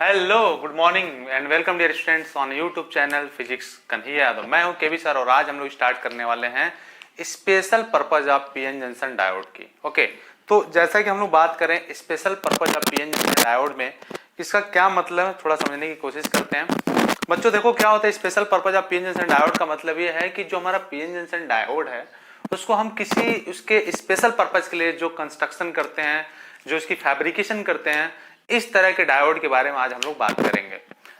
Hello, good morning and welcome dear students on YouTube channel physics Kanhaiya Yadav. मैं हूं केवी sir और आज हम लोग स्टार्ट करने वाले हैं special purpose of PN junction diode की। ओके, तो जैसा कि हम लोग बात करें special purpose of PN junction diode में, इसका क्या मतलब है थोड़ा समझने की कोशिश करते हैं। बच्चों देखो क्या होता है special purpose of PN junction diode का मतलब ये है कि जो हमारा पीएन जंक्शन डायोड है उसको हम किसी उसके स्पेशल पर्पज के लिए जो कंस्ट्रक्शन करते हैं, जो इसकी फैब्रिकेशन करते हैं, इस तरह के डायोड के बारे में आज हम लोग बात करेंगे।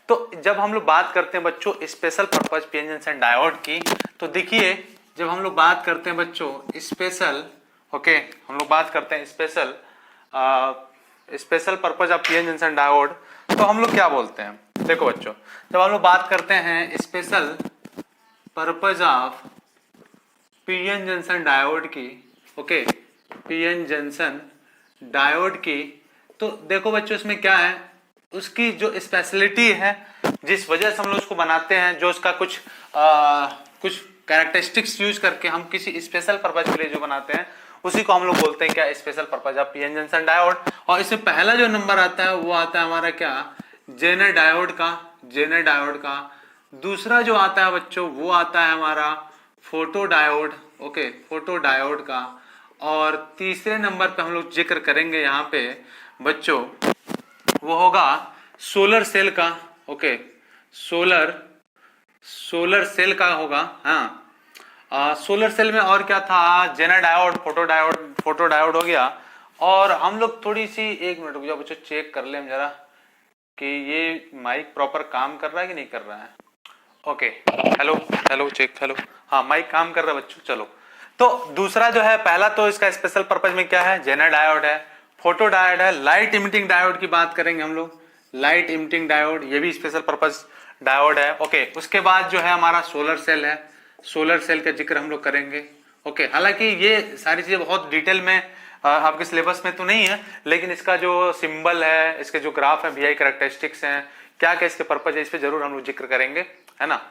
तो जब हम लोग बात करते हैं बच्चों special purpose PN junction diode की, तो देखिए जब हम लोग बात करते हैं बच्चों स्पेशल, ओके, हम लोग बात करते हैं special purpose of PN junction diode, तो हम लोग क्या बोलते हैं। देखो बच्चों, जब हम लोग बात करते हैं special purpose of PN junction diode की, ओके, पीएन जंक्शन डायोड की, तो देखो बच्चों इसमें क्या है, उसकी जो स्पेशलिटी है, जिस वजह से हम लोग उसको बनाते हैं, जो उसका कुछ कैरेक्टरिस्टिक्स यूज करके हम किसी स्पेशल पर्पज के लिए जो बनाते हैं उसी को हम लोग बोलते हैं क्या, special purpose of PN junction diode. और इसमें पहला जो नंबर आता है वो आता है हमारा क्या, जेनर डायोड का, जेनर डायोड का। दूसरा जो आता है बच्चों वो आता है हमारा photo diode, okay, photo diode का। और तीसरे नंबर पे हम लोग जिक्र करेंगे यहाँ पे बच्चों, वो होगा सोलर सेल का, ओके, सोलर सेल का होगा। हाँ, सोलर सेल में और क्या था, जेनर डायोड, फोटो डायोड हो गया। और हम लोग थोड़ी सी, एक मिनट रुक जाओ बच्चों, चेक कर ले हम जरा कि ये माइक प्रॉपर काम कर रहा है कि नहीं कर रहा है। Okay, hello hello, check, hello, हाँ माइक काम कर रहा है बच्चों। चलो, तो दूसरा जो है, पहला तो इसका स्पेशल पर्पज में क्या है, जेनर डायोड है, फोटो डायोड है, लाइट इमिटिंग डायोड की बात करेंगे हम लोग, लाइट इमिटिंग डायोड, ये भी स्पेशल पर्पज डायोड है। ओके, उसके बाद जो है हमारा सोलर सेल है, सोलर सेल का जिक्र हम लोग करेंगे। ओके, हालांकि ये सारी चीजें बहुत डिटेल में आपके सिलेबस में तो नहीं है, लेकिन इसका जो सिंबल है, इसके जो ग्राफ है, वीआई कैरेक्टरिस्टिक्स हैं, क्या क्या इसके पर्पज है, इस पे जरूर हम लोग जिक्र करेंगे, है ना।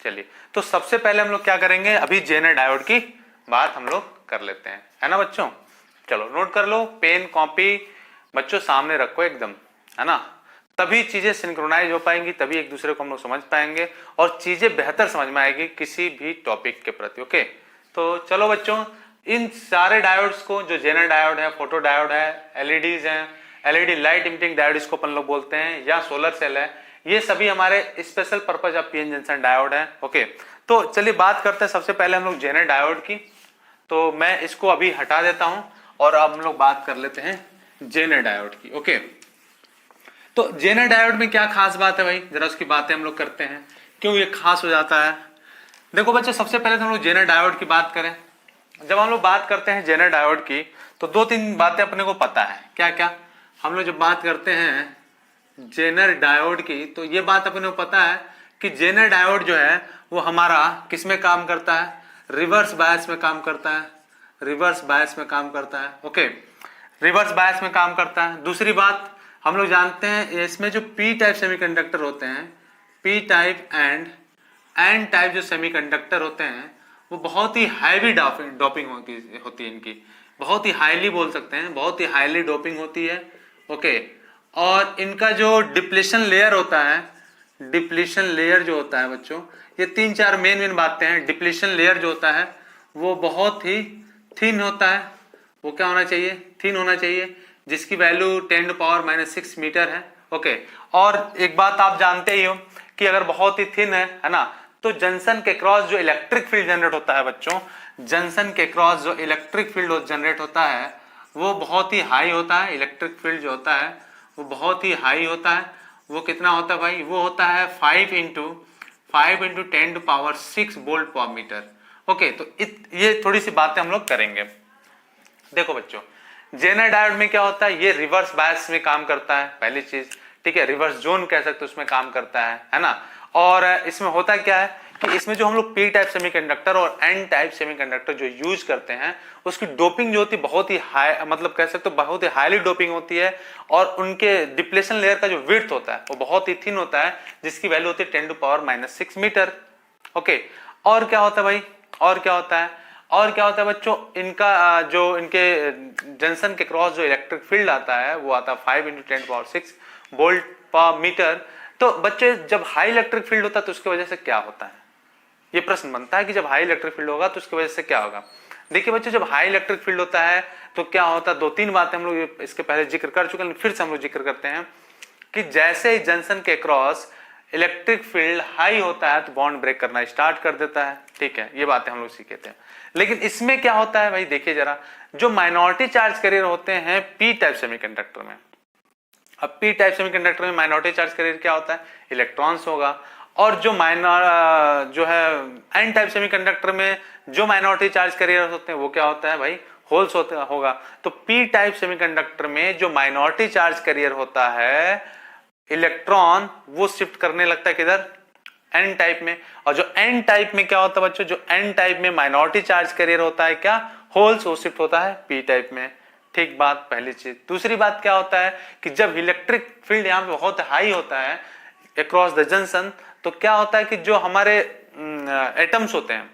चलिए, तो सबसे पहले हम लोग क्या करेंगे, अभी जेनर डायोड की बात हम लोग कर लेते हैं, है ना बच्चों। चलो नोट कर लो, पेन कॉपी बच्चों सामने रखो एकदम, है ना, तभी चीजें सिंक्रोनाइज हो पाएंगी, तभी एक दूसरे को हम लोग समझ पाएंगे और चीजें बेहतर समझ में आएगी किसी भी टॉपिक के प्रति। ओके, तो चलो बच्चों, इन सारे डायोड्स को, जो जेनर डायोड है, फोटो डायोड है, एलईडीज हैं, एलईडी लाइट इमिटिंग डायोड इसको अपन लोग बोलते हैं, या सोलर सेल है, ये सभी हमारे special purpose of PN junction diode है। ओके, तो चलिए बात करते हैं सबसे पहले हम लोग जेनर डायोड की। तो मैं इसको अभी हटा देता हूं और अब हम लोग बात कर लेते हैं जेनर डायोड की। ओके, तो जेनर डायोड में क्या खास बात है भाई, जरा उसकी बातें हम लोग करते हैं, क्यों ये खास हो जाता है। देखो बच्चों, सबसे पहले तो हम लोग जेनर डायोड की बात करें। जब हम लोग बात करते हैं जेनर डायोड की, तो दो तीन बातें अपने को पता है। क्या क्या, हम लोग जब बात करते हैं जेनर डायोड की, तो ये बात अपने को पता है कि जेनर डायोड जो है वो हमारा किस में काम करता है, रिवर्स बायस में काम करता है, रिवर्स बायस में काम करता है। ओके, रिवर्स बायस में काम करता है। दूसरी बात हम लोग जानते हैं, इसमें जो पी टाइप सेमीकंडक्टर होते हैं, P type and N type जो सेमीकंडक्टर होते हैं, वो बहुत ही हैवी डोपिंग होती है इनकी, बहुत ही हाईली बोल सकते हैं, बहुत ही हाईली डोपिंग होती है। ओके, और इनका जो डिप्लीशन लेयर होता है, डिप्लीशन लेयर जो होता है बच्चों, ये तीन चार मेन बातें हैं। डिप्लीशन लेयर जो होता है वो बहुत ही थिन होता है, वो क्या होना चाहिए, थिन होना चाहिए, जिसकी वैल्यू 10⁻⁻⁶ मीटर है। ओके, और एक बात आप जानते ही हो कि अगर बहुत ही थिन है ना, तो जंक्शन के क्रॉस जो इलेक्ट्रिक फील्ड जनरेट होता है बच्चों, जंक्शन के क्रॉस जो इलेक्ट्रिक फील्ड जनरेट होता है वो बहुत ही हाई होता है। इलेक्ट्रिक फील्ड जो होता है वो बहुत ही हाई होता है। वो कितना होता है भाई, वो होता है 5 × 10⁻⁶ वोल्ट पर मीटर। ओके, तो ये थोड़ी सी बातें हम लोग करेंगे। देखो बच्चों, जेनर डायोड में क्या होता है, ये रिवर्स बायस में काम करता है, पहली चीज, ठीक है, रिवर्स जोन कह सकते हो उसमें काम करता है ना। और इसमें होता क्या है कि इसमें जो हम लोग पी टाइप सेमीकंडक्टर और एन टाइप सेमीकंडक्टर जो यूज करते हैं, उसकी डोपिंग जो होती है बहुत ही हाई, मतलब कह सकते हो बहुत ही हाईली डोपिंग होती है। और उनके डिप्लेशन लेयर का जो विड्थ होता है वो बहुत ही थिन होता है, जिसकी वैल्यू होती है 10⁻⁻⁶ मीटर। ओके, और क्या होता है भाई, और क्या होता है, और क्या होता है बच्चों, इनका जो इनके जंक्शन के क्रॉस जो इलेक्ट्रिक फील्ड आता है वो आता है 5 × 10⁻⁶ वोल्ट पर मीटर। तो बच्चे जब हाई इलेक्ट्रिक फील्ड होता है तो उसकी वजह से क्या होता है, ये प्रश्न बनता है कि जब हाई इलेक्ट्रिक फील्ड होगा तो उसकी वजह से क्या होगा। देखिए बच्चों, जब हाई इलेक्ट्रिक फील्ड होता है तो क्या होता है, दो तीन बातें हम लोग इसके पहले जिक्र कर चुके हैं, फिर से हम लोग जिक्र करते हैं कि जैसे ही जंक्शन के क्रॉस इलेक्ट्रिक फील्ड हाई होता है तो बॉन्ड ब्रेक करना स्टार्ट कर देता है। ठीक है, ये बातें हम लोग सीखे थे। लेकिन इसमें क्या होता है भाई, देखिए जरा, जो माइनॉरिटी चार्ज कैरियर होते हैं पी टाइप सेमीकंडक्टर में, अब पी टाइप सेमीकंडक्टर में माइनॉरिटी चार्ज कैरियर क्या होता है, इलेक्ट्रॉन्स होगा। और जो जो है एन टाइप सेमीकंडक्टर में जो माइनॉरिटी चार्ज कैरियर होते हैं वो क्या होता है भाई, होल्स होगा। तो पी टाइप सेमीकंडक्टर में जो माइनॉरिटी चार्ज कैरियर होता है इलेक्ट्रॉन, वो शिफ्ट करने लगता है किधर, एन टाइप में। और जो एन टाइप में क्या होता है बच्चों, जो एन टाइप में माइनॉरिटी चार्ज कैरियर होता है क्या, होल्स, वो शिफ्ट होता है पी टाइप में। ठीक बात, पहली चीज। दूसरी बात क्या होता है कि जब इलेक्ट्रिक फील्ड यहाँ पे बहुत हाई होता है अक्रॉस द जंक्शन, तो क्या होता है कि जो हमारे एटम्स होते हैं,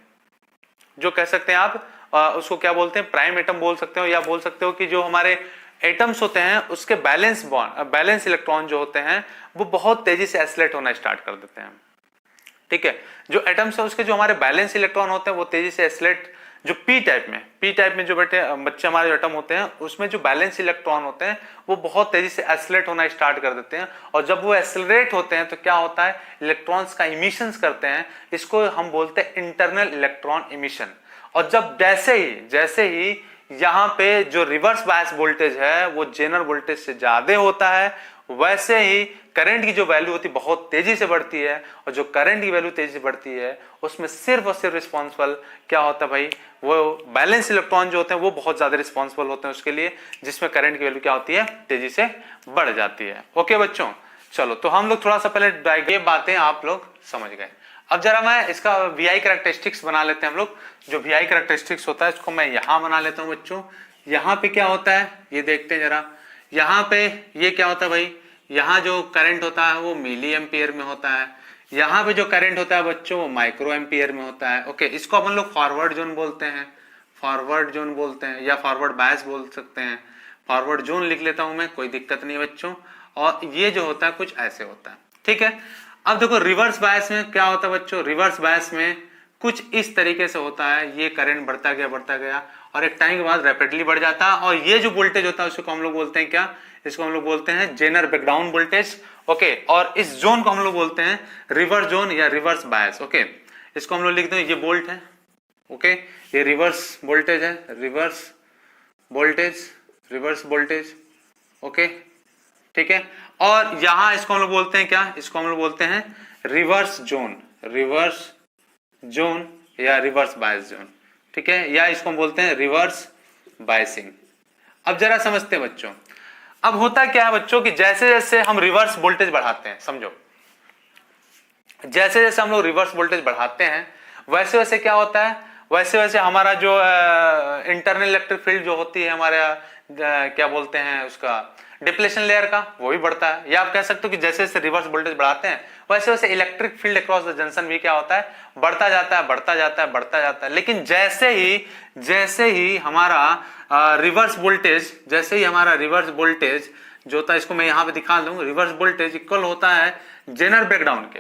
जो कह सकते हैं आप उसको क्या बोलते हैं, प्राइम एटम बोल सकते हो, या बोल सकते हो कि जो हमारे एटम्स होते हैं उसके बैलेंस इलेक्ट्रॉन जो होते हैं वो बहुत तेजी से एसिलेट होना स्टार्ट कर देते हैं। ठीक है, जो एटम्स है उसके जो हमारे बैलेंस इलेक्ट्रॉन होते हैं वो तेजी से एसिलेट, जो पी टाइप में जो बच्चे हमारे एटम होते हैं उसमें जो बैलेंस इलेक्ट्रॉन होते हैं वो बहुत तेजी से एसिलेट होना स्टार्ट कर देते हैं। और जब वो एसिलरेट होते हैं तो क्या होता है, इलेक्ट्रॉन्स का इमिशंस करते हैं, इसको हम बोलते हैं इंटरनल इलेक्ट्रॉन इमिशन। और जब जैसे ही यहाँ पे जो रिवर्स बायस वोल्टेज है वो जेनर वोल्टेज से ज्यादा होता है, वैसे ही करंट की जो वैल्यू होती है बहुत तेजी से बढ़ती है। और जो करंट की वैल्यू तेजी से बढ़ती है उसमें सिर्फ और सिर्फ रिस्पॉन्सिबल क्या होता है भाई, वो बैलेंस इलेक्ट्रॉन जो होते हैं वो बहुत ज्यादा रिस्पॉन्सिबल होते हैं उसके लिए, जिसमें करंट की वैल्यू क्या होती है, तेजी से बढ़ जाती है। ओके बच्चों, चलो तो हम लोग थोड़ा सा पहले ये बातें आप लोग समझ गए। अब जरा मैं इसका वीआई कैरेक्टरिस्टिक्स बना लेते हैं हम लोग। जो वीआई कैरेक्टरिस्टिक्स होता है इसको मैं यहां बना लेता हूं बच्चों। यहाँ पे क्या होता है ये देखते हैं जरा। यहाँ पे ये क्या होता है भाई, यहाँ जो करंट होता है वो मिली एम्पियर में होता है। यहाँ पे जो करंट होता है बच्चों वो माइक्रो एम्पियर में होता है। ओके, इसको अपन लोग फॉरवर्ड जोन बोलते हैं, या फॉरवर्ड बायस बोल सकते हैं। फॉरवर्ड जोन लिख लेता हूं मैं, कोई दिक्कत नहीं बच्चों। और ये जो होता है कुछ ऐसे होता है। ठीक है, अब देखो रिवर्स बायस में क्या होता है बच्चों, रिवर्स बायस में कुछ इस तरीके से होता है, ये करंट बढ़ता गया और एक टाइम के बाद रैपिडली बढ़ जाता है। और ये जो वोल्टेज होता है उसको हम लोग बोलते हैं क्या, इसको हम लोग बोलते हैं जेनर ब्रेकडाउन वोल्टेज। ओके, और इस जोन को हम लोग बोलते हैं रिवर्स जोन या रिवर्स बायस। ओके, इसको हम लोग लिखते हैं, ये वोल्ट है। ओके, ये रिवर्स वोल्टेज है, रिवर्स वोल्टेज। ओके, ठीक है। और यहां इसको हम लोग बोलते हैं क्या, इसको हम लोग बोलते हैं रिवर्स जोन या रिवर्स बायस जोन। ठीक है, या इसको हम बोलते हैं रिवर्स बायसिंग। अब जरा समझते हैं बच्चों, अब होता क्या है बच्चों कि जैसे जैसे हम रिवर्स वोल्टेज बढ़ाते हैं, समझो जैसे जैसे हम लोग रिवर्स वोल्टेज बढ़ाते हैं वैसे वैसे क्या होता है, वैसे वैसे हमारा जो इंटरनल इलेक्ट्रिक फील्ड जो होती है हमारा क्या बोलते हैं उसका, डिप्लेशन लेयर का, वो भी बढ़ता है। या आप कह सकते हो कि जैसे जैसे रिवर्स वोल्टेज बढ़ाते हैं वैसे वैसे electric field across the junction भी क्या होता है, बढ़ता जाता है। लेकिन जैसे ही हमारा रिवर्स वोल्टेज जो होता है, इसको मैं यहाँ पे दिखा दूं, रिवर्स वोल्टेज इक्वल होता है जेनर ब्रेकडाउन के,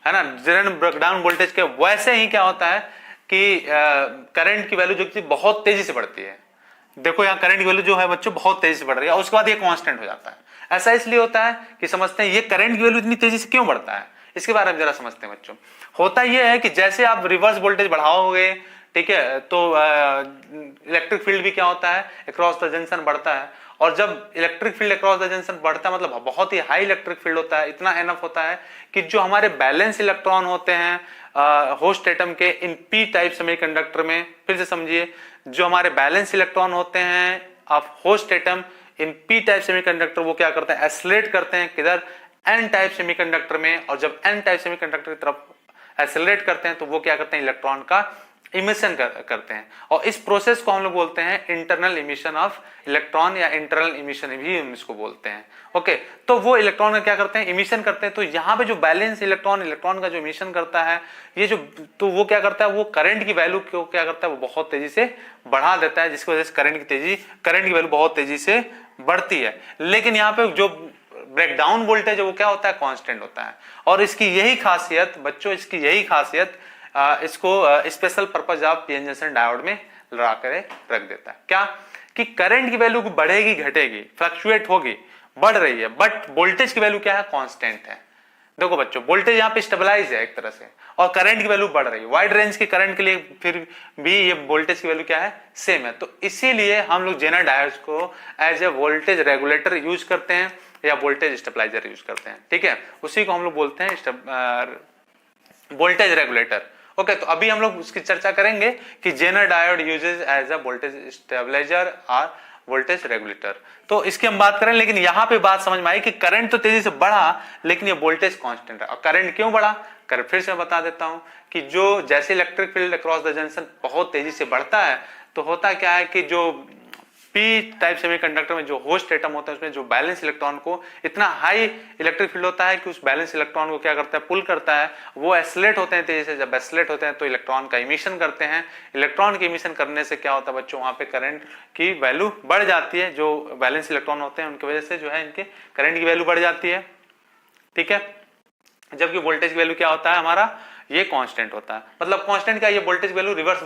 है ना, जेनर ब्रेकडाउन वोल्टेज के। वैसे ही क्या होता है कि करंट की वैल्यू जो बहुत तेजी से बढ़ती है। देखो यहाँ करंट की वैल्यू जो है बच्चों बहुत तेजी से बढ़ रही है और उसके बाद ये कांस्टेंट हो जाता है। ऐसा इसलिए होता है कि समझते हैं ये करंट की वैल्यू इतनी तेजी से क्यों बढ़ता है, इसके बारे में जरा समझते हैं बच्चों। होता ये है कि जैसे आप रिवर्स वोल्टेज बढ़ाओगे, ठीक है, तो इलेक्ट्रिक फील्ड भी क्या होता है, अक्रॉस द जंक्शन बढ़ता है। और जब electric field across the junction बढ़ता है मतलब बहुत ही हाई इलेक्ट्रिक फील्ड होता है, इतना एनफ होता है कि जो हमारे बैलेंस इलेक्ट्रॉन होते हैं होस्ट एटम के इन पी टाइप सेमीकंडक्टर में, फिर से समझिए, जो हमारे बैलेंस इलेक्ट्रॉन होते हैं of host atom in P type semiconductor, वो क्या करते हैं, एसिलेट करते हैं किधर, एन टाइप सेमीकंडक्टर में। और जब एन टाइप सेमीकंडक्टर की तरफ एसिलेट करते हैं तो वो क्या करते हैं, इलेक्ट्रॉन का इमिशन करते हैं। और इस प्रोसेस को हम लोग बोलते हैं इंटरनल इमिशन ऑफ इलेक्ट्रॉन या इंटरनल इमिशन भी हम इसको बोलते हैं। ओके, तो वो इलेक्ट्रॉन का क्या करते हैं, इमिशन करते हैं। तो यहाँ पे जो बैलेंस इलेक्ट्रॉन का जो इमिशन करता है, ये जो, तो वो क्या करता है, वो करंट की वैल्यू को क्या करता है, वो बहुत तेजी से बढ़ा देता है, जिसकी वजह से करंट की वैल्यू बहुत तेजी से बढ़ती है। लेकिन यहाँ पे जो ब्रेकडाउन वोल्टेज है वो क्या होता है, कांस्टेंट होता है। और इसकी यही खासियत बच्चों, इसकी यही खासियत इसको special purpose of PN junction diode में लगा कर रख देता है। क्या कि करंट की वैल्यू बढ़ेगी घटेगी, फ्लक्चुएट होगी, बढ़ रही है, बट वोल्टेज की वैल्यू क्या है, कांस्टेंट है। देखो बच्चों, वोल्टेज यहाँ पे स्टेबलाइज है एक तरह से, और करंट की वैल्यू बढ़ रही है। वाइड रेंज के करंट के लिए फिर भी ये वोल्टेज की वैल्यू क्या है, सेम है। तो इसीलिए हम लोग जेनर डायोड्स को as a voltage regulator use करते हैं या वोल्टेज स्टेबलाइजर यूज करते हैं। ठीक है, उसी को हम लोग बोलते हैं वोल्टेज रेगुलेटर। ओके, तो अभी हम लोग उसकी चर्चा करेंगे कि Zener diode uses as a voltage stabiliser और वोल्टेज रेगुलेटर। तो इसकी हम बात करें, लेकिन यहां पे बात समझ में आई कि करंट तो तेजी से बढ़ा लेकिन ये वोल्टेज कांस्टेंट है। और करंट क्यों बढ़ा, कर फिर से बता देता हूं कि जो जैसे electric field across the junction बहुत तेजी से बढ़ता है तो होता क्या है कि जो पी टाइप सेमीकंडक्टर में जो होस्ट एटम होता है उसमें जो बैलेंस इलेक्ट्रॉन को इतना हाई इलेक्ट्रिक फील्ड होता है कि उस बैलेंस इलेक्ट्रॉन को क्या करता है, पुल करता है। वो एस्लेट होते हैं तेजी से, जब एस्लेट होते हैं तो इलेक्ट्रॉन का इमिशन करते हैं। इलेक्ट्रॉन के इमिशन करने से क्या होता है बच्चों, वहां पे करंट की वैल्यू बढ़ जाती है। जो बैलेंस इलेक्ट्रॉन होते हैं उनकी वजह से जो है इनके करंट की वैल्यू बढ़ जाती है। ठीक है, जबकि वोल्टेज की वैल्यू क्या होता है हमारा, ये कांस्टेंट होता है। मतलब कांस्टेंट क्या, ये वोल्टेज वैल्यू रिवर्स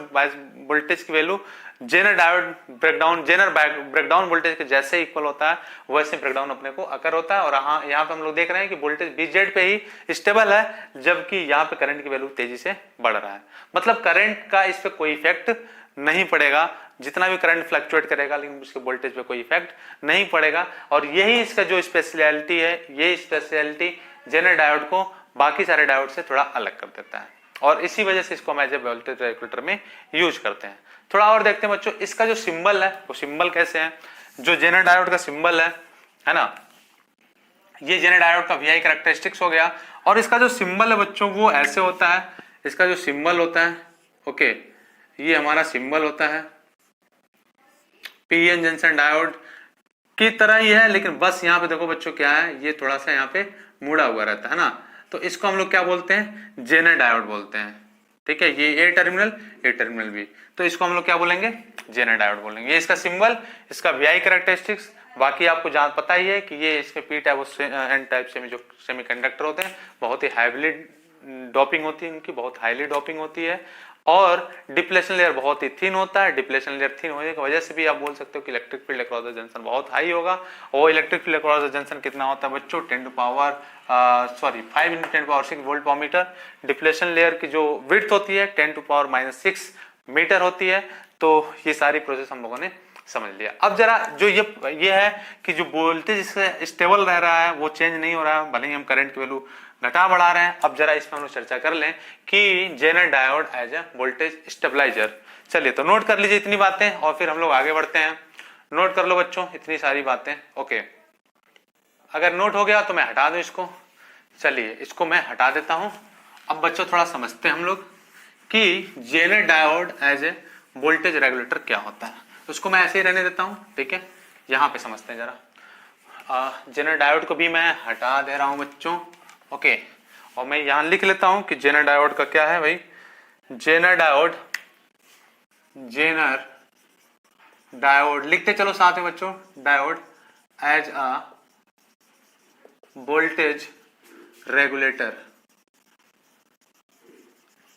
वोल्टेज की value Zener diode breakdown, Zener breakdown voltage के जैसे इक्वल होता है वैसे ब्रेकडाउन अपने को अकर होता है। और यहाँ पे हम लोग देख रहे हैं कि वोल्टेज बीजेड पे ही स्टेबल है, जबकि यहाँ पे करंट की वैल्यू तेजी से बढ़ रहा है। मतलब करंट का इस पे कोई इफेक्ट नहीं पड़ेगा, जितना भी करंट फ्लक्चुएट करेगा लेकिन उसके वोल्टेज पे कोई इफेक्ट नहीं पड़ेगा। और यही इसका जो स्पेशलिटी है, ये स्पेशलिटी जेनर डायोड को बाकी सारे डायोड से थोड़ा अलग कर देता है, और इसी वजह से इसको हम एज ए वोल्टेज रेगुलेटर में यूज करते हैं। थोड़ा और देखते हैं बच्चों, इसका जो सिंबल है वो सिंबल कैसे है। जो जेनर डायोड का सिंबल है ना, ये जेनर डायोड का वीआई कैरेक्टरिस्टिक्स हो गया। और इसका जो सिंबल है बच्चों वो ऐसे होता है, इसका जो सिंबल होता है, ओके, ये हमारा सिंबल होता है पीएन जंक्शन डायोड की तरह ही है, लेकिन बस यहाँ पे देखो बच्चों क्या है, ये थोड़ा सा यहाँ पे मुड़ा हुआ रहता है ना। तो इसको हम लोग क्या बोलते हैं, जेनर डायोड बोलते हैं। ठीक है, ये ए टर्मिनल बी, तो इसको हम लोग क्या बोलेंगे, जेनर डायोड बोलेंगे। ये इसका सिंबल, इसका वीआई कैरेक्टरिस्टिक्स। बाकी आपको जान पता ही है कि ये इसमें पी टाइप और एन टाइप से जो सेमीकंडक्टर होते हैं बहुत ही हाईली डोपिंग होती है, इनकी बहुत हाईली डोपिंग होती है। और डिप्लेशन लेयर बहुत ही थिन होता है। डिप्लेशन लेयर थिन होने की वजह से भी आप बोल सकते हो कि electric field across the junction बहुत हाई होगा। और electric field across the junction कितना होता है बच्चों, 5 × 10⁻⁶ वोल्ट पर मीटर। डिप्लेशन लेयर की जो विड्थ होती है 10⁻⁻⁶ मीटर होती है। तो ये सारी प्रोसेस हम लोगों ने समझ लिया। अब जरा जो ये है कि जो वोल्टेज स्टेबल रह रहा है वो चेंज नहीं हो रहा है, भले ही हम करंट की वैल्यू घटा बढ़ा रहे हैं। अब जरा इसमें हम लोग चर्चा कर लें कि Zener diode as a voltage stabiliser. चलिए तो नोट कर लीजिए इतनी बातें और फिर हम लोग आगे बढ़ते हैं। नोट कर लो बच्चों इतनी सारी बातें। ओके, अगर नोट हो गया तो मैं हटा दूं इसको। चलिए इसको मैं हटा देता हूं। अब बच्चों थोड़ा समझते हैं हम लोग कि Zener diode as a voltage regulator क्या होता है। उसको मैं ऐसे ही रहने देता हूं, ठीक है। यहां पे समझते हैं जरा। जेनर डायोड को भी मैं हटा दे रहा हूं बच्चों। ओके, और मैं यहां लिख लेता हूं कि जेनर डायोड का क्या है भाई, जेनर डायोड लिखते चलो साथ में बच्चों। Diode as a voltage regulator.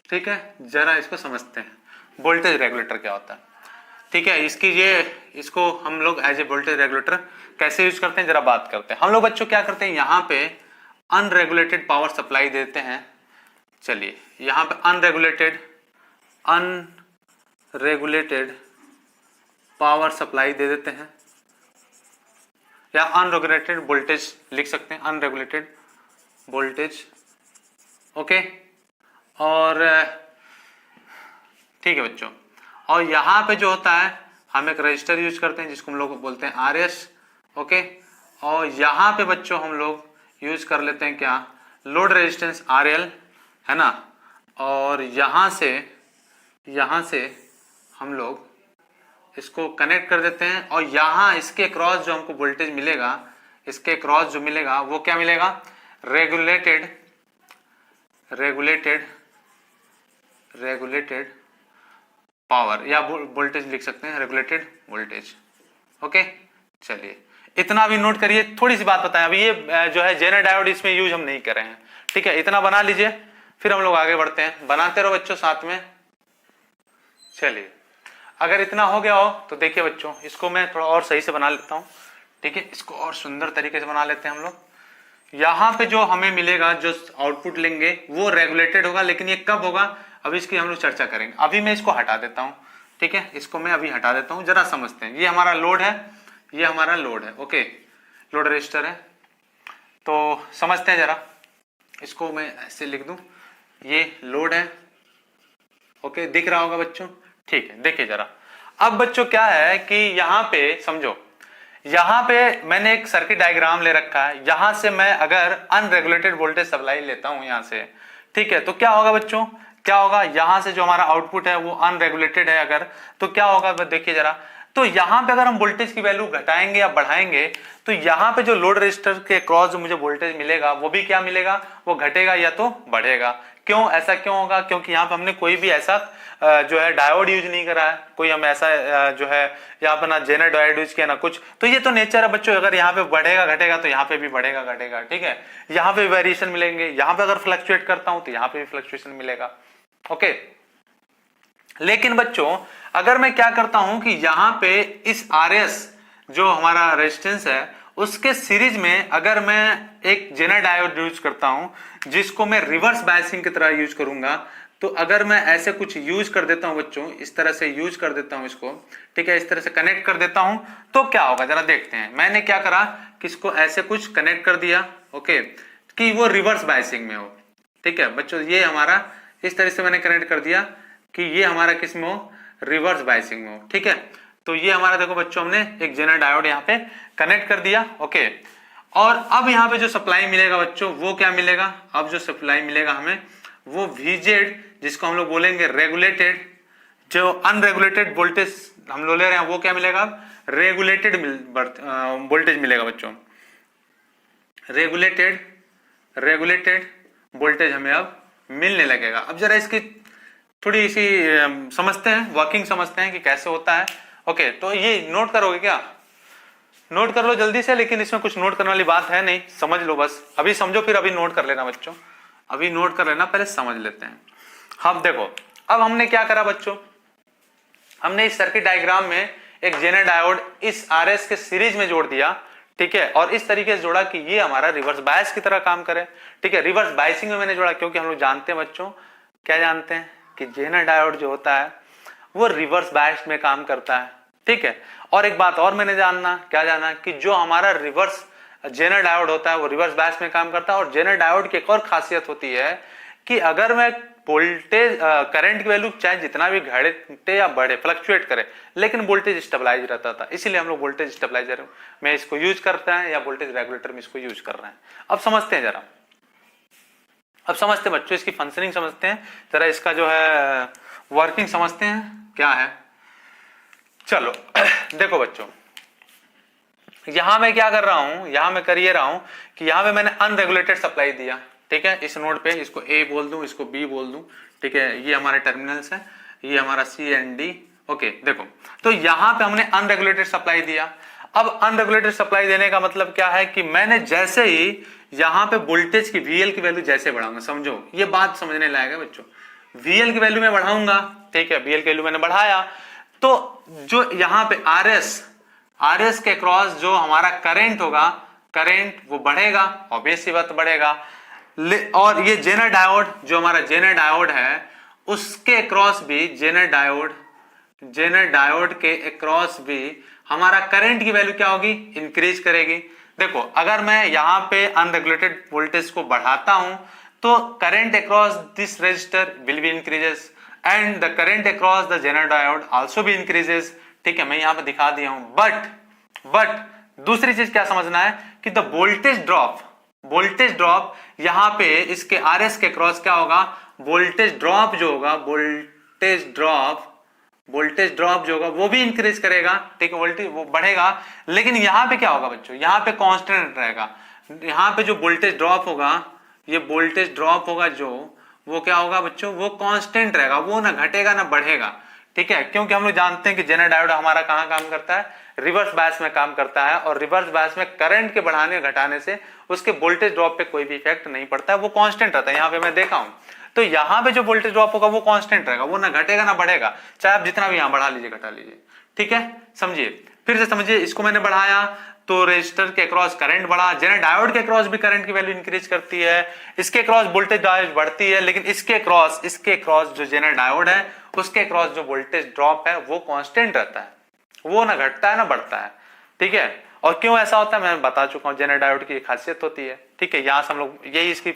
ठीक है, जरा इसको समझते हैं वोल्टेज रेगुलेटर क्या होता है। ठीक है, इसको हम लोग एज ए वोल्टेज रेगुलेटर कैसे यूज करते हैं जरा बात करते हैं। हम लोग बच्चों क्या करते हैं, यहां पे अनरेगुलेटेड पावर सप्लाई देते हैं। चलिए यहां पे अनरेगुलेटेड पावर सप्लाई दे देते हैं, या अनरेगुलेटेड वोल्टेज लिख सकते हैं, अनरेगुलेटेड वोल्टेज। ओके, और ठीक है बच्चों, और यहां पे जो होता है हम एक रजिस्टर यूज करते हैं जिसको हम लोग बोलते हैं आरएस। ओके, और यहां पे बच्चों हम लोग यूज कर लेते हैं क्या, लोड रेजिस्टेंस आरएल, है ना। और यहां से हम लोग इसको कनेक्ट कर देते हैं, और यहां इसके क्रॉस जो हमको वोल्टेज मिलेगा, इसके क्रॉस जो मिलेगा वो क्या मिलेगा, रेगुलेटेड पावर, या वोल्टेज लिख सकते हैं, रेगुलेटेड वोल्टेज। ओके, चलिए इतना भी नोट करिए। थोड़ी सी बात बताएं, अभी ये जो है जेनर डायोड इसमें यूज हम नहीं कर रहे हैं, ठीक है, इतना बना लीजिए, फिर हम लोग आगे बढ़ते हैं। बनाते रहो बच्चों साथ में। चलिए, अगर इतना हो गया हो तो देखिए बच्चों, इसको मैं थोड़ा और सही से बना लेता हूं, ठीक है, इसको और सुंदर तरीके से बना लेते हैं हम लोग। यहां पे जो हमें मिलेगा, जो आउटपुट लेंगे वो रेगुलेटेड होगा, लेकिन ये कब होगा अभी इसकी हम लोग चर्चा करेंगे। अभी मैं इसको हटा देता हूं, ठीक है, इसको मैं अभी हटा देता हूं, जरा समझते हैं। ये हमारा लोड है, ये हमारा लोड है, ओके, लोड रजिस्टर है, तो समझते हैं जरा। इसको मैं ऐसे लिख दूं, ये लोड है, ओके, दिख रहा होगा बच्चों, ठीक है। देखिए जरा, अब बच्चों क्या है कि यहां पे समझो, यहां पे मैंने एक सर्किट डायग्राम ले रखा है। यहां से मैं अगर अनरेगुलेटेड वोल्टेज सप्लाई लेता हूं यहां से, ठीक है, तो क्या होगा बच्चों, क्या होगा, यहां से जो हमारा आउटपुट है वो अनरेगुलेटेड है अगर, तो क्या होगा देखिए जरा। तो यहां पे अगर हम वोल्टेज की वैल्यू घटाएंगे या बढ़ाएंगे, तो यहां पे जो लोड रजिस्टर के क्रॉस जो मुझे वोल्टेज मिलेगा वो भी क्या मिलेगा, वो घटेगा या तो बढ़ेगा। क्यों, ऐसा क्यों होगा, क्योंकि यहाँ पे हमने कोई भी ऐसा जो है डायोड यूज नहीं करा है, कोई हम ऐसा जो है यहाँ पे ना जेनर डायोड यूज किया ना कुछ। तो ये तो नेचर है बच्चों, अगर यहाँ पे बढ़ेगा घटेगा तो यहाँ पे भी बढ़ेगा घटेगा, ठीक है, यहाँ पे वेरिएशन मिलेंगे, यहाँ पे अगर फ्लक्चुएट करता हूं तो यहाँ पे भी फ्लक्चुएशन मिलेगा, ओके। लेकिन बच्चों अगर मैं क्या करता हूं कि यहां पे इस RS जो हमारा रेजिस्टेंस है उसके सीरीज में अगर मैं एक जेनर डायोड यूज करता हूं, जिसको मैं रिवर्स बायसिंग की तरह यूज करूंगा, तो अगर मैं ऐसे कुछ यूज कर देता हूं बच्चों, इस तरह से यूज कर देता हूं इसको, ठीक है, इस तरह से कनेक्ट कर देता हूं, तो क्या होगा जरा देखते हैं। मैंने क्या करा कि इसको ऐसे कुछ कनेक्ट कर दिया, ओके, कि वो रिवर्स बायसिंग में हो, ठीक है बच्चों, ये हमारा इस तरह से मैंने कनेक्ट कर दिया कि ये हमारा किस में हो, रिवर्स बायसिंग में हो, ठीक है। तो ये हमारा देखो बच्चों, हमने एक जेनर डायोड यहाँ पे कनेक्ट कर दिया, ओके। और अब यहाँ पे जो सप्लाई मिलेगा बच्चों, वो क्या मिलेगा, अब जो सप्लाई मिलेगा हमें वो VZ, जिसको हम लोग बोलेंगे रेगुलेटेड, जो अनरेगुलेटेड वोल्टेज हम लोग ले रहे हैं वो क्या मिलेगा, रेगुलेटेड वोल्टेज मिलेगा बच्चों, रेगुलेटेड वोल्टेज हमें अब मिलने लगेगा। अब जरा इसकी थोड़ी सी समझते हैं, वर्किंग समझते हैं कि कैसे होता है, ओके। तो ये नोट करोगे क्या, नोट कर लो जल्दी से, लेकिन इसमें कुछ नोट करने वाली बात है नहीं, समझ लो बस, अभी समझो फिर अभी नोट कर लेना बच्चों, अभी नोट कर लेना, पहले समझ लेते हैं। हम देखो, अब हमने क्या करा बच्चों, हमने इस सर्किट डायग्राम में एक जेनर डायोड इस RS के सीरीज में जोड़ दिया, ठीक है, और इस तरीके से जोड़ा कि ये हमारा रिवर्स बायस की तरह काम करे, ठीक है। रिवर्स बायसिंग में मैंने जोड़ा क्योंकि हम लोग जानते हैं बच्चों, क्या जानते हैं कि जेनर डायोड जो होता है वो रिवर्स बायस में काम करता है, ठीक है। और एक बात और मैंने क्या जाना कि जो हमारा रिवर्स जेनर डायोड होता है वो रिवर्स बायस में काम करता है। और जेनर डायोड की एक और खासियत होती है कि अगर मैं वोल्टेज करंट की वैल्यू चाहे जितना भी घटे या बढ़े, फ्लक्चुएट करे, लेकिन वोल्टेज स्टेबलाइज रहता था, इसीलिए हम लोग वोल्टेज स्टेबलाइजर में इसको यूज करते हैं या वोल्टेज रेगुलेटर में इसको यूज कर रहे हैं। अब समझते हैं जरा, अब समझते हैं बच्चों, इसकी फंक्शनिंग समझते हैं जरा, इसका जो है वर्किंग समझते हैं क्या है। चलो देखो बच्चों, यहां मैं क्या कर रहा हूं, यहां मैं कर ये रहा हूं कि यहां पे मैंने अनरेगुलेटेड सप्लाई दिया, ठीक है, इस नोड पे, इसको A बोल दूं, इसको B बोल दूं, ठीक है, ये हमारे टर्मिनल्स है, ये हमारा C and D, ओके। देखो, तो यहां पे हमने अनरेगुलेटेड सप्लाई दिया। अब अनरेगुलेटेड सप्लाई देने का मतलब क्या है कि मैंने जैसे ही यहां पे वोल्टेज की VL की वैल्यू जैसे बढ़ाऊंगा, समझो ये बात समझने लायक है बच्चों, VL की वैल्यू में बढ़ाऊंगा, ठीक है, VL की वैल्यू मैंने बढ़ाया, तो जो यहां पे RS के क्रॉस जो हमारा करंट होगा, करंट वो बढ़ेगा, ऑब्वियस सी बात बढ़ेगा। और ये जेनर डायोड जो हमारा जेनर डायोड है उसके क्रॉस भी जेनर डायोड के अक्रॉस भी हमारा करंट की वैल्यू क्या होगी, इंक्रीज करेगी। देखो, अगर मैं यहां पे अनरेगुलेटेड वोल्टेज को बढ़ाता हूं तो current across this resistor will be increases and the current across the Zener diode also भी इंक्रीजेस, ठीक है, मैं यहां पे दिखा दिया हूं। बट दूसरी चीज क्या समझना है कि द वोल्टेज ड्रॉप यहां पे इसके RS के क्रॉस क्या होगा, वोल्टेज ड्रॉप जो होगा, वोल्टेज ड्रॉप जो होगा वो भी इंक्रीज करेगा, ठीक है, वोल्टेज वो बढ़ेगा। लेकिन यहां पे क्या होगा बच्चों, यहां पे कांस्टेंट रहेगा, यहां पे जो वोल्टेज ड्रॉप होगा, ये वोल्टेज ड्रॉप होगा जो, वो क्या होगा बच्चों, वो कांस्टेंट रहेगा, वो ना घटेगा ना बढ़ेगा, ठीक है, क्योंकि हम लोग जानते हैं कि जेनर डायोड हमारा कहां काम करता है, रिवर्स बायस में काम करता है, और रिवर्स बायस में करंट के बढ़ाने घटाने से उसके वोल्टेज ड्रॉप पे कोई भी इफेक्ट नहीं पड़ता है, वो कांस्टेंट रहता है। यहाँ पे मैं देखा हूं, तो यहाँ पे जो वोल्टेज ड्रॉप होगा वो कांस्टेंट रहेगा, वो ना घटेगा ना बढ़ेगा, चाहे आप जितना भी यहाँ बढ़ा लीजिए घटा लीजिए। ठीक है, समझिए, फिर से समझिए। इसको मैंने बढ़ाया तो रेजिस्टर के अक्रॉस करंट बढ़ा, जेनर डायोड के अक्रॉस भी करंट की वैल्यू इंक्रीज करती है, इसके अक्रॉस वोल्टेज बढ़ती है, लेकिन इसके अक्रॉस जो जेनर डायोड है उसके अक्रॉस जो वोल्टेज ड्रॉप है वो कांस्टेंट रहता है, वो ना घटता है ना बढ़ता है। ठीक है, और क्यों ऐसा होता है मैं बता चुका हूं, जेनर डायोड की खासियत होती है। ठीक है, यहां से हम लोग यही इसकी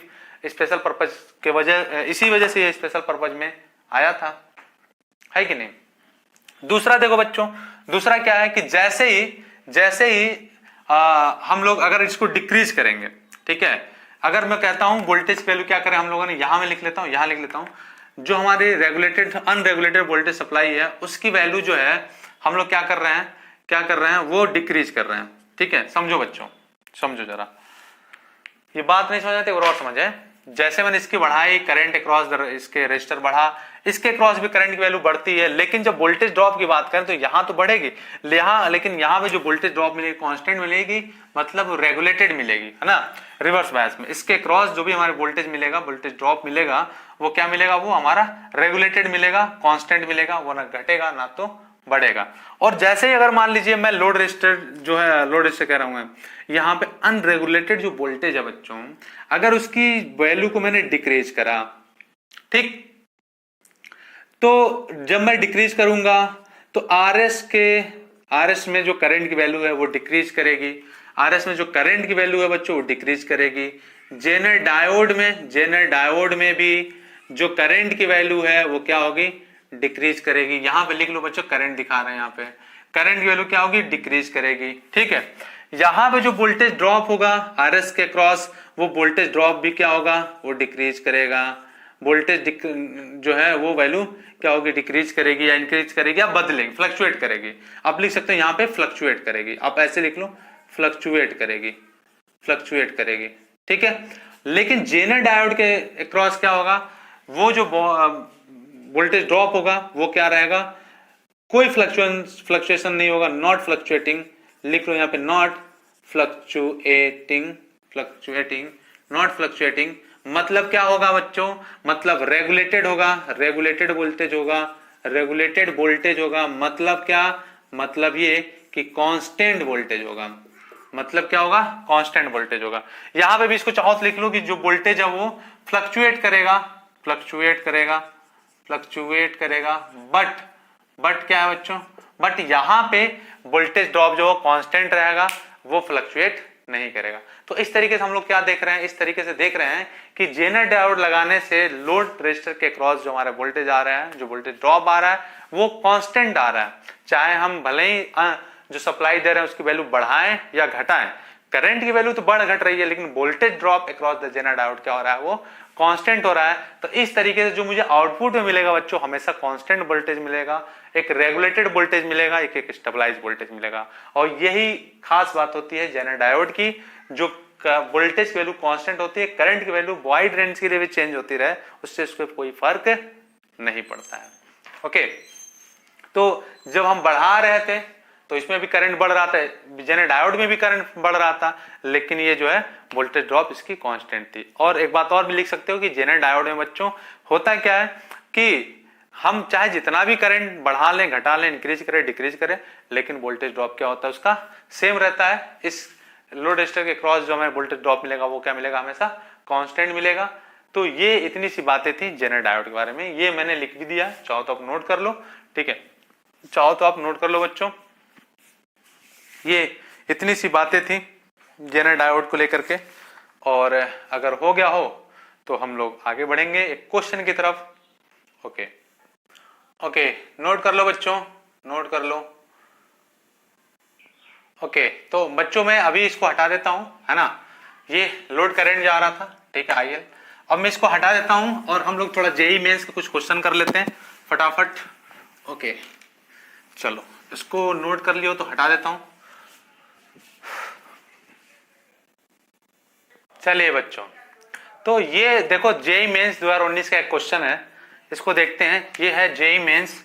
स्पेशल पर्पज के वजह, इसी वजह से ये स्पेशल पर्पज में आया था, है कि नहीं। दूसरा देखो बच्चों, दूसरा क्या है कि जैसे ही हम लोग अगर इसको डिक्रीज करेंगे, ठीक है, अगर मैं कहता हूं वोल्टेज वैल्यू क्या करें हम लोगों ने, यहां में लिख लेता हूं, यहां लिख लेता हूं, जो हमारी रेगुलेटेड अनरेगुलेटेड वोल्टेज सप्लाई है उसकी वैल्यू जो है हम लोग क्या कर रहे हैं वो डिक्रीज कर रहे हैं। ठीक है, समझो बच्चों, समझो जरा, ये बात नहीं समझ आती और समझ आए। जैसे मैंने इसकी बढ़ाई, करंट अक्रॉस इसके रेजिस्टर बढ़ा, इसके अक्रॉस भी करंट की वैल्यू बढ़ती है, लेकिन जब वोल्टेज ड्रॉप की बात करें तो यहां तो बढ़ेगी, लेकिन यहां पे जो वोल्टेज ड्रॉप मिलेगी कांस्टेंट मिलेगी, मतलब रेगुलेटेड मिलेगी, है ना, रिवर्स बायस में। इसके अक्रॉस जो भी हमारे वोल्टेज मिलेगा, वोल्टेज ड्रॉप मिलेगा, वो क्या मिलेगा, वो हमारा रेगुलेटेड मिलेगा, कांस्टेंट मिलेगा, वो ना घटेगा ना तो बढ़ेगा। और जैसे ही अगर मान लीजिए मैं लोड रेजिस्टर जो है, लोड रेजिस्टर कह रहा हूं, यहाँ पे अनरेगुलेटेड जो वोल्टेज है बच्चों, अगर उसकी वैल्यू को मैंने डिक्रीज करा, ठीक, तो जब मैं डिक्रीज करूंगा तो आरएस में जो करंट की वैल्यू है वो डिक्रीज करेगी, आरएस में जो करंट की वैल्यू है बच्चों वो डिक्रीज करेगी। जेनर डायोड में भी जो करंट की वैल्यू है वो क्या होगी, डिक्रीज करेगी। यहां पे लिख लो बच्चों, करंट दिखा रहे हैं यहाँ पे, करंट की वैल्यू क्या होगी, डिक्रीज करेगी। ठीक है, यहां पे जो वोल्टेज ड्रॉप होगा आरएस के क्रॉस, वो वोल्टेज ड्रॉप भी क्या होगा, वो डिक्रीज करेगा। वोल्टेज जो है वो वैल्यू क्या होगी, डिक्रीज करेगी या इंक्रीज करेगी या बदलेगी, फ्लक्चुएट करेगी। आप लिख सकते हैं यहाँ पे फ्लक्चुएट करेगी, आप ऐसे लिख लो, फ्लक्चुएट करेगी। ठीक है, लेकिन जेनर डायोड के अक्रॉस क्या होगा, वो जो वोल्टेज ड्रॉप होगा वो क्या रहेगा, कोई फ्लक्चुएशन नहीं होगा, नॉट फ्लक्चुएटिंग, लिख लो यहाँ पे नॉट फ्लक्चुएटिंग। मतलब क्या होगा बच्चों, मतलब रेगुलेटेड होगा, रेगुलेटेड वोल्टेज होगा। मतलब क्या, मतलब ये कि कांस्टेंट वोल्टेज होगा। मतलब क्या होगा, कांस्टेंट वोल्टेज होगा। यहां पे भी इसको चाहो तो लिख लो कि जो वोल्टेज है वो फ्लक्चुएट करेगा, बट क्या है बच्चों, बट यहां पे वोल्टेज ड्रॉप जो कांस्टेंट रहेगा, वो फ्लक्चुएट नहीं करेगा। तो इस तरीके से हम लोग क्या देख रहे हैं, इस तरीके से देख रहे हैं कि जेनर डायोड लगाने से लोड रेजिस्टर के क्रॉस जो हमारा वोल्टेज आ रहा है, जो वोल्टेज ड्रॉप आ रहा है, वो कांस्टेंट आ रहा है। चाहे हम भले ही जो सप्लाई दे रहे हैं उसकी वैल्यू बढ़ाएं या घटाएं, करंट की वैल्यू तो बढ़ घट रही है, लेकिन voltage drop across the Zener diode क्या हो रहा है, वो कांस्टेंट हो रहा है। तो इस तरीके से जो मुझे आउटपुट में मिलेगा बच्चों, हमेशा कांस्टेंट वोल्टेज मिलेगा, एक रेगुलेटेड वोल्टेज मिलेगा, एक स्टेबलाइज वोल्टेज मिलेगा। और यही खास बात होती है जेनर डायोड की, जो वोल्टेज वैल्यू कांस्टेंट होती है, करंट की वैल्यू वाइड रेंज के लिए भी चेंज होती रहे, उससे उसको कोई फर्क नहीं पड़ता है। ओके, तो जब हम बढ़ा रहे थे तो इसमें भी करंट बढ़ रहा था, जेनर डायोड में भी करंट बढ़ रहा था, लेकिन ये जो है वोल्टेज ड्रॉप इसकी कांस्टेंट थी। और एक बात और भी लिख सकते हो कि जेनर डायोड में बच्चों होता क्या है कि हम चाहे जितना भी करंट बढ़ा लें, घटा लें, इंक्रीज करें, डिक्रीज करें, लेकिन वोल्टेज ड्रॉप क्या होता है, उसका सेम रहता है। इस लोड रेजिस्टर के क्रॉस जो हमें वोल्टेज ड्रॉप मिलेगा वो क्या मिलेगा, हमेशा कांस्टेंट मिलेगा। तो ये इतनी सी बातें थी जेनर डायोड के बारे में, ये मैंने लिख भी दिया, चाहो तो आप नोट कर लो। ठीक है, चाहो तो आप नोट कर लो बच्चों, ये इतनी सी बातें थी जेनर डायोड को लेकर के। और अगर हो गया हो तो हम लोग आगे बढ़ेंगे एक क्वेश्चन की तरफ। ओके, नोट कर लो बच्चों, नोट कर लो। ओके, तो बच्चों मैं अभी इसको हटा देता हूं, है ना, ये लोड करंट जा रहा था, ठीक है, आईएल। अब मैं इसको हटा देता हूं और हम लोग थोड़ा जेईई मेंस के कुछ क्वेश्चन कर लेते हैं फटाफट। ओके, चलो इसको नोट कर लियो तो हटा देता हूं। चलिए बच्चों, तो ये देखो जेईई मेंस 2019 का एक क्वेश्चन है, इसको देखते हैं। ये है जेईई मेंस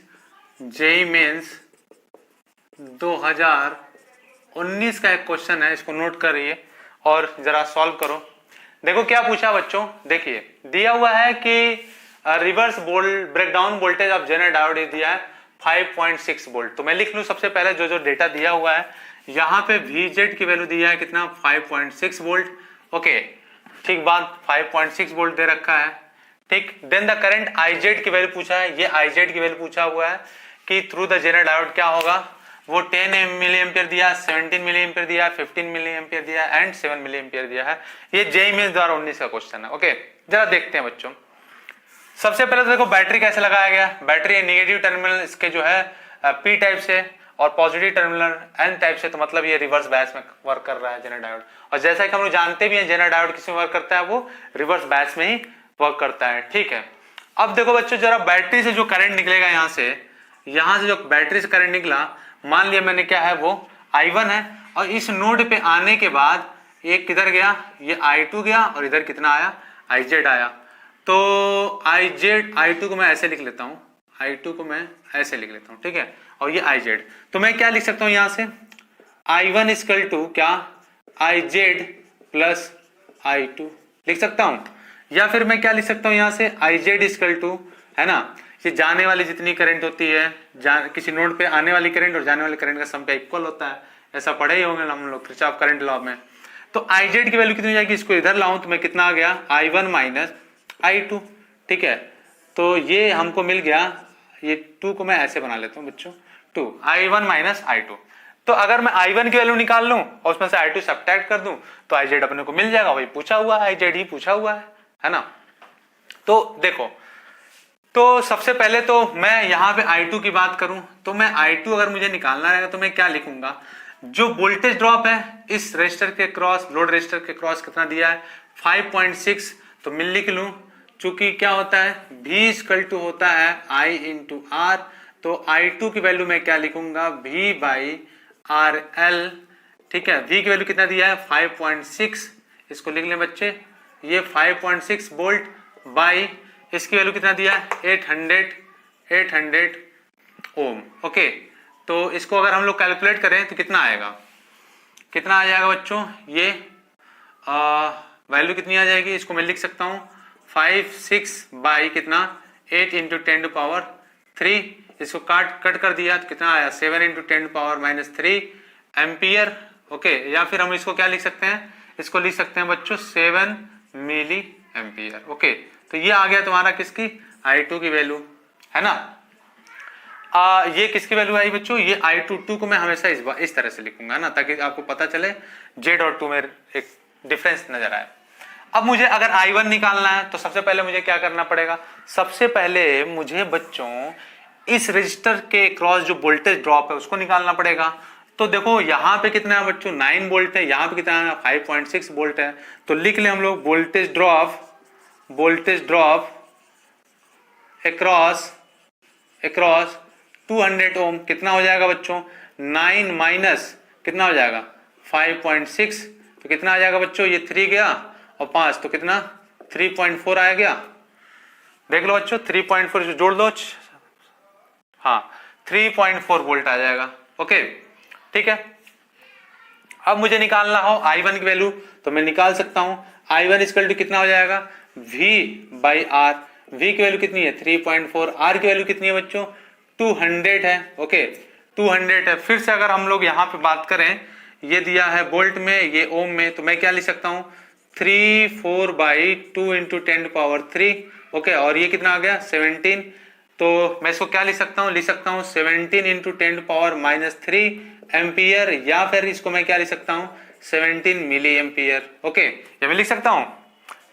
2019 2019 का एक क्वेश्चन है, इसको नोट करिए और जरा सॉल्व करो। देखो क्या पूछा बच्चों, देखिए दिया हुआ है कि reverse breakdown voltage of Zener diode दिया है 5.6 वोल्ट। तो मैं लिख लूं सबसे पहले जो डेटा दिया हुआ है, यहाँ पे VZ की वैल्यू दिया है कितना 5.6 वोल्ट। ओके ठीक बात, 5.6 वोल्ट दे रखा है। ठीक, देन द करंट IZ की वैल्यू पूछा है, ये IZ की वैल्यू पूछा हुआ है कि थ्रू द जेनर डायोड क्या होगा, वो 10 मिली एम्पियर दिया, 17 मिली एम्पियर दिया, 15 मिली एम्पियर दिया एंड 7 मिली एम्पियर दिया है। ये जेईई मेंस 2019 का क्वेश्चन है। ओके जरा देखते हैं बच्चों। सबसे पहले तो देखो बैटरी कैसे लगाया गया। बैटरी नेगेटिव टर्मिनल इसके जो है P टाइप से और पॉजिटिव टर्मिनल N टाइप से, तो मतलब ये रिवर्स बायस में वर्क कर रहा है जेनर डायोड। और जैसा कि हम लोग जानते भी हैं जेनर डायोड किस में वर्क करता है, वो रिवर्स बायस में ही वर्क करता है। ठीक है, अब देखो बच्चों जरा बैटरी से जो करंट निकलेगा यहाँ से जो बैटरी से करंट निकला, मान लिया मैंने क्या है वो I1 है, और इस नोड पे आने के बाद ये किधर गया, ये I2 गया और इधर कितना आया IZ आया। तो I2 को मैं ऐसे लिख लेता हूं, I2 को मैं ऐसे लिख लेता हूं, ठीक है, और ये IZ। तो मैं क्या लिख सकता हूं यहां से, I1 इक्वल टू क्या IZ प्लस I2 लिख सकता हूं, या फिर मैं क्या लिख सकता हूं यहां से IZ इक्वल टू, है ना, ये जाने वाली जितनी करंट होती है, किसी नोड पे आने वाली करंट और जाने वाली करंट का सम पे इक्वल होता है, ऐसा पढ़े ही होंगे हम लोग किरचॉफ करंट लॉ में। तो IZ की वैल्यू कितनी हो जाएगी, इसको इधर लाऊं तो मैं कितना आ गया I1 माइनस I2। ठीक है, तो ये हमको मिल गया, ये 2 को मैं ऐसे बना लेता हूं बच्चों, 2 I1 माइनस I2। तो अगर मैं I1 की वैल्यू निकाल लूं और उसमें से I2 सब्ट्रैक्ट कर दूं तो IZ अपने को मिल जाएगा, वही पूछा हुआ है, IZ ही पूछा हुआ है ना। तो देखो, तो सबसे पहले तो मैं यहाँ पे I2 की बात करूं तो मैं I2 अगर मुझे निकालना रहेगा तो मैं क्या लिखूंगा, जो वोल्टेज ड्रॉप है इस रेजिस्टर के क्रॉस, लोड रेजिस्टर के क्रॉस कितना दिया है 5.6, तो मिल लिख लूं, चूंकि क्या होता है V इक्वल टू होता है I इंटू R, तो I2 की वैल्यू मैं क्या लिखूंगा V बाई RL। ठीक है, V की वैल्यू कितना दिया है 5.6, इसको लिख लें बच्चे, ये 5.6 वोल्ट बाई इसकी वैल्यू कितना दिया है 800 ओम। ओके, तो इसको अगर हम लोग कैलकुलेट करें तो कितना आएगा, कितना आ जाएगा बच्चों, ये वैल्यू कितनी आ जाएगी, इसको मैं लिख सकता हूं 5.6 बाई कितना 8 इंटू 10 टू पावर 3, इसको कट कर दिया तो कितना आया 7 into 10 to power minus 3 ampere. Okay, या फिर हम इसको क्या लिख सकते हैं, इसको लिख सकते हैं बच्चों 7 मिली एम्पियर। ओके, तो ये आ गया तुम्हारा किसकी I2 की वैल्यू, है ना। ये किसकी वैल्यू आई बच्चों, ये I2 को मैं हमेशा इस तरह से लिखूंगा ना, ताकि आपको पता चले Z और 2 में एक डिफरेंस नजर आए। अब मुझे अगर I1 निकालना है तो सबसे पहले मुझे क्या करना पड़ेगा, सबसे पहले मुझे बच्चों इस रजिस्टर के क्रॉस जो वोल्टेज ड्रॉप है उसको निकालना पड़ेगा। तो देखो यहाँ पे कितना है बच्चों 9 वोल्ट है, यहाँ पे कितना है 5.6 वोल्ट है, तो लिख ले हम लोग वोल्टेज ड्रॉप अक्रॉस 200 ओम कितना हो जाएगा बच्चों, 9 माइनस कितना हो जाएगा 5.6, तो कितना आ जाएगा बच्चों, ये 3 गया और 5 तो कितना 3.4 आ गया। देख लो बच्चों 3.4 जोड़ दो, हाँ 3.4 वोल्ट आ जाएगा। ओके ठीक है, अब मुझे निकालना हो I1 की वैल्यू तो मैं निकाल सकता हूं, I1 इक्वल टू कितना हो जाएगा V बाई R। V की वैल्यू कितनी है 3.4, R की वैल्यू कितनी है बच्चों 200 है। ओके 200 है। फिर से अगर हम लोग यहाँ पे बात करें, ये दिया है वोल्ट में, ये ओम में, तो मैं क्या लिख सकता हूँ 3 बाई 2 इंटू 10 पावर 3। ओके, और ये कितना आ गया 17, तो मैं इसको क्या लिख सकता हूँ, लिख सकता हूँ 17 इंटू 10 पावर माइनस 3 एम्पियर, या फिर इसको मैं क्या लिख सकता हूँ 17 मिली एम्पियर। ओके, ये मैं लिख सकता हूँ।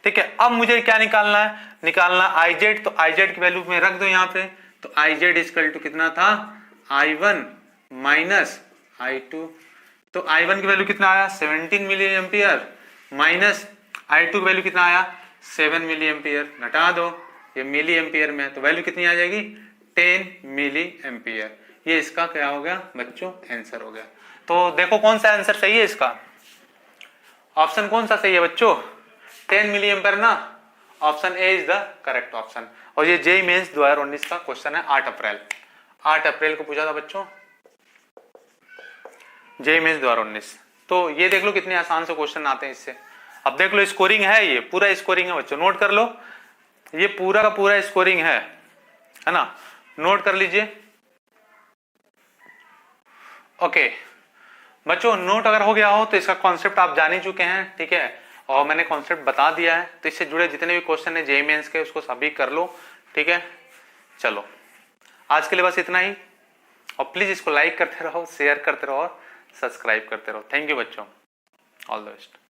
ठीक है, अब मुझे क्या निकालना है, निकालना IZ, तो IZ की वैल्यू में रख दो यहाँ पे, तो IZ इक्वल टू कितना था I1 माइनस I2, तो I1 की वैल्यू कितना आया 17 मिली एम्पियर माइनस I2 की वैल्यू कितना आया 7 मिली एम्पियर, घटा दो ये मिली एम्पियर में, तो वैल्यू कितनी आ जाएगी 10 मिली एम्पियर। ये इसका क्या हो गया बच्चों आंसर हो गया। तो देखो कौन सा आंसर सही है इसका, ऑप्शन कौन सा सही है बच्चों 10 मिली एम्पियर ना, option A is the correct option. और ये जेईई मेंस 2019 का क्वेश्चन है 8 अप्रैल को पूछा था बच्चों। JEE Mains 2019। तो ये देख लो कितने आसान से क्वेश्चन आते हैं इससे। अब देख लो स्कोरिंग है, ये पूरा स्कोरिंग है बच्चों, नोट कर लो, ये पूरा का पूरा स्कोरिंग है ना, नोट कर लीजिए। ओके बच्चों, नोट अगर हो गया हो तो इसका कॉन्सेप्ट आप जान ही चुके हैं, ठीक है, और मैंने कॉन्सेप्ट बता दिया है, तो इससे जुड़े जितने भी क्वेश्चन है जेईई मेंस के उसको सभी कर लो, ठीक है। चलो आज के लिए बस इतना ही, और प्लीज इसको लाइक करते रहो, शेयर करते रहो और सब्सक्राइब करते रहो। थैंक यू बच्चों, ऑल द बेस्ट।